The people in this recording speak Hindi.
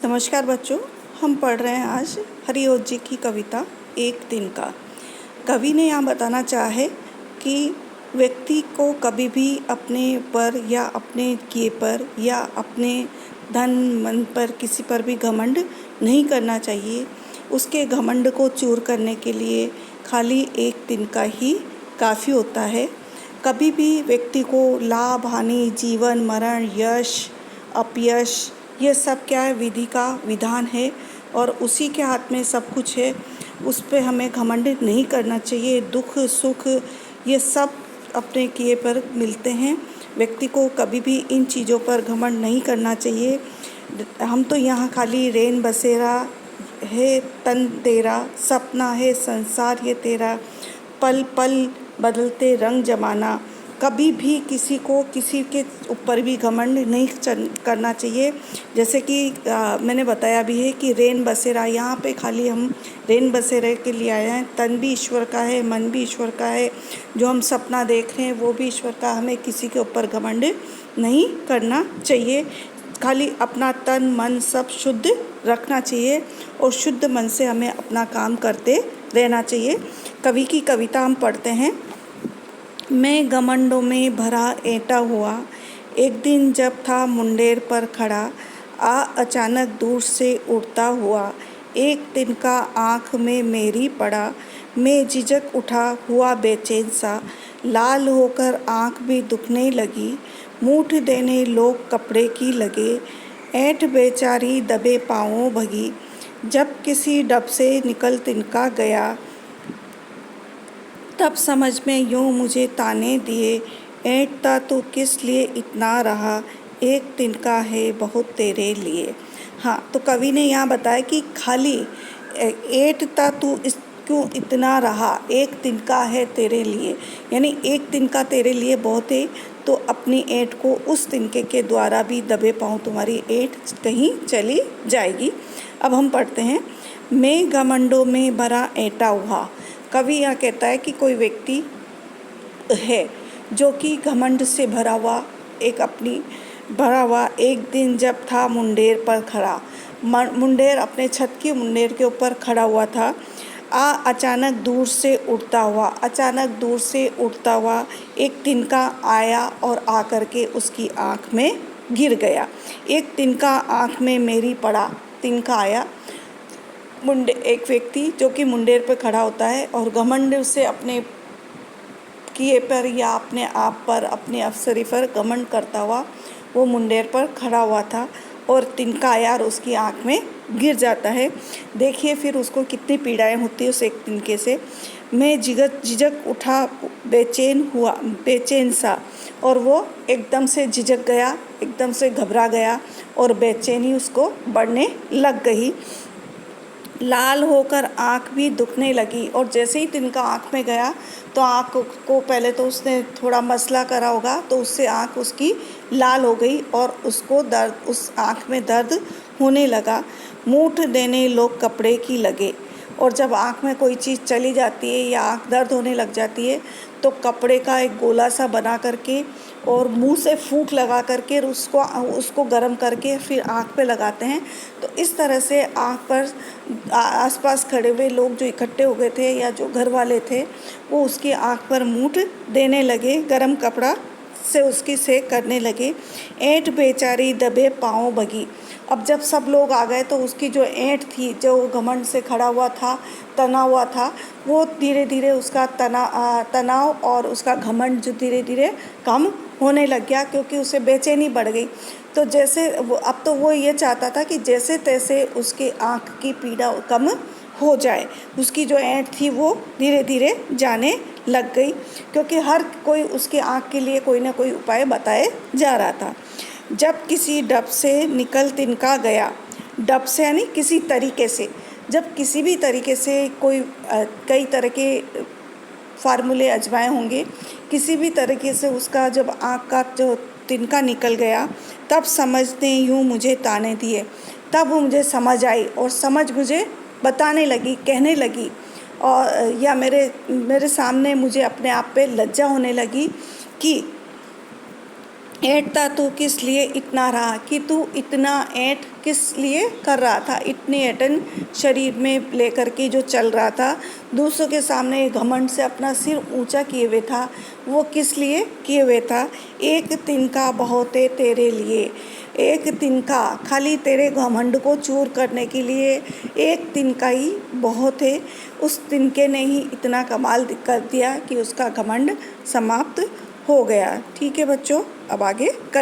नमस्कार बच्चों, हम पढ़ रहे हैं आज हरिओं जी की कविता एक दिन का। कवि ने यहाँ बताना चाहे कि व्यक्ति को कभी भी अपने पर या अपने किए पर या अपने धन मन पर किसी पर भी घमंड नहीं करना चाहिए। उसके घमंड को चूर करने के लिए खाली एक दिन का ही काफ़ी होता है। कभी भी व्यक्ति को लाभ हानि, जीवन मरण, यश अपयश, ये सब क्या है, विधि का विधान है और उसी के हाथ में सब कुछ है। उस पे हमें घमंड नहीं करना चाहिए। दुख सुख ये सब अपने किए पर मिलते हैं। व्यक्ति को कभी भी इन चीज़ों पर घमंड नहीं करना चाहिए। हम तो यहाँ खाली रेन बसेरा है तन तेरा, सपना है संसार ये तेरा, पल पल बदलते रंग जमाना। कभी भी किसी को किसी के ऊपर भी घमंड नहीं करना चाहिए। जैसे कि मैंने बताया भी है कि रेन बसेरा, यहाँ पे खाली हम रेन बसेरे के लिए आए हैं। तन भी ईश्वर का है, मन भी ईश्वर का है, जो हम सपना देख रहे हैं वो भी ईश्वर का। हमें किसी के ऊपर घमंड नहीं करना चाहिए। खाली अपना तन मन सब शुद्ध रखना चाहिए और शुद्ध मन से हमें अपना काम करते रहना चाहिए। कवि की कविता हम पढ़ते हैं। मैं घमंडों में भरा ऐंठा हुआ, एक दिन जब था मुंडेर पर खड़ा, अचानक दूर से उड़ता हुआ, एक तिनका आँख में मेरी पड़ा। मैं झिझक उठा हुआ बेचैन सा, लाल होकर आँख भी दुखने लगी। मूठ देने लोग कपड़े की लगे, ऐंठ बेचारी दबे पाँवों भगी। जब किसी डब से निकल तिनका गया, तब समझ में यूँ मुझे ताने दिए। ऐंठता तू किस लिए इतना रहा, एक तिनका है बहुत तेरे लिए। हाँ, तो कवि ने यहाँ बताया कि खाली ऐंठता तू क्यों इतना रहा, एक तिनका है तेरे लिए, यानी एक तिनका तेरे लिए बहुत है। तो अपनी ऐंठ को उस तिनके के द्वारा भी दबे पाँव तुम्हारी ऐंठ कहीं चली जाएगी। अब हम पढ़ते हैं। मैं घमंडों में भरा ऐंठा हुआ। कवि यहाँ कहता है कि कोई व्यक्ति है जो कि घमंड से भरा हुआ, एक दिन जब था मुंडेर पर खड़ा। मुंडेर अपने छत की मुंडेर के ऊपर खड़ा हुआ था। अचानक दूर से उड़ता हुआ एक तिनका आया और आकर के उसकी आँख में गिर गया। एक तिनका आँख में मेरी पड़ा। तिनका आया, एक व्यक्ति जो कि मुंडेर पर खड़ा होता है और घमंड से अपने किए पर या अपने आप पर, अपने अफसरी पर घमंड करता हुआ वो मुंडेर पर खड़ा हुआ था और तिनका आया और उसकी आँख में गिर जाता है। देखिए फिर उसको कितनी पीड़ाएं होती है उस एक तिनके से। मैं झिझक उठा बेचैन सा, और वो एकदम से झिझक गया, एकदम से घबरा गया और बेचैनी उसको बढ़ने लग गई। लाल होकर आँख भी दुखने लगी, और जैसे ही तिनका आँख में गया तो आँख को पहले तो उसने थोड़ा मसला करा होगा, तो उससे आँख उसकी लाल हो गई और उसको उस आँख में दर्द होने लगा। मूठ देने लोग कपड़े की लगे, और जब आँख में कोई चीज़ चली जाती है या आँख दर्द होने लग जाती है तो कपड़े का एक गोला सा बना करके और मुंह से फूंक लगा करके उसको गर्म करके फिर आँख पे लगाते हैं। तो इस तरह से आँख पर आसपास खड़े हुए लोग जो इकट्ठे हो गए थे या जो घर वाले थे वो उसकी आँख पर मूठ देने लगे, गर्म कपड़ा से उसकी सेक करने लगे। ऐंठ बेचारी दबे पाँव भगी। अब जब सब लोग आ गए तो उसकी जो ऐंठ थी, जो घमंड से खड़ा हुआ था, तना हुआ था, वो धीरे धीरे उसका तनाव और उसका घमंड जो धीरे धीरे कम होने लग गया, क्योंकि उसे बेचैनी बढ़ गई। तो जैसे अब तो वो ये चाहता था कि जैसे तैसे उसकी आँख की पीड़ा कम हो जाए। उसकी जो ऐंठ थी वो धीरे धीरे जाने लग गई, क्योंकि हर कोई उसकी आँख के लिए कोई ना कोई उपाय बताए जा रहा था। जब किसी डब से निकल तिनका गया, डब से यानी किसी तरीके से, जब किसी भी तरीके से कोई कई तरह के फार्मूले आजमाए होंगे, किसी भी तरीके से उसका जब आँख का जो तिनका निकल गया, तब समझने यूँ मुझे ताने दिए। तब वो मुझे समझ आई और समझ मुझे बताने लगी, कहने लगी, और या मेरे सामने मुझे अपने आप पे लज्जा होने लगी कि ऐंठता तू किस लिए इतना रहा, कि तू इतना ऐंठ किस लिए कर रहा था, इतनी ऐंठन शरीर में लेकर के जो चल रहा था, दूसरों के सामने घमंड से अपना सिर ऊंचा किए हुए था, वो किस लिए किए हुए था। एक तिनका बहुत है तेरे लिए, एक तिनका खाली तेरे घमंड को चूर करने के लिए एक तिनका ही बहुत है। उस तिनके ने ही इतना कमाल कर दिया कि उसका घमंड समाप्त हो गया। ठीक है बच्चों, अब आगे कर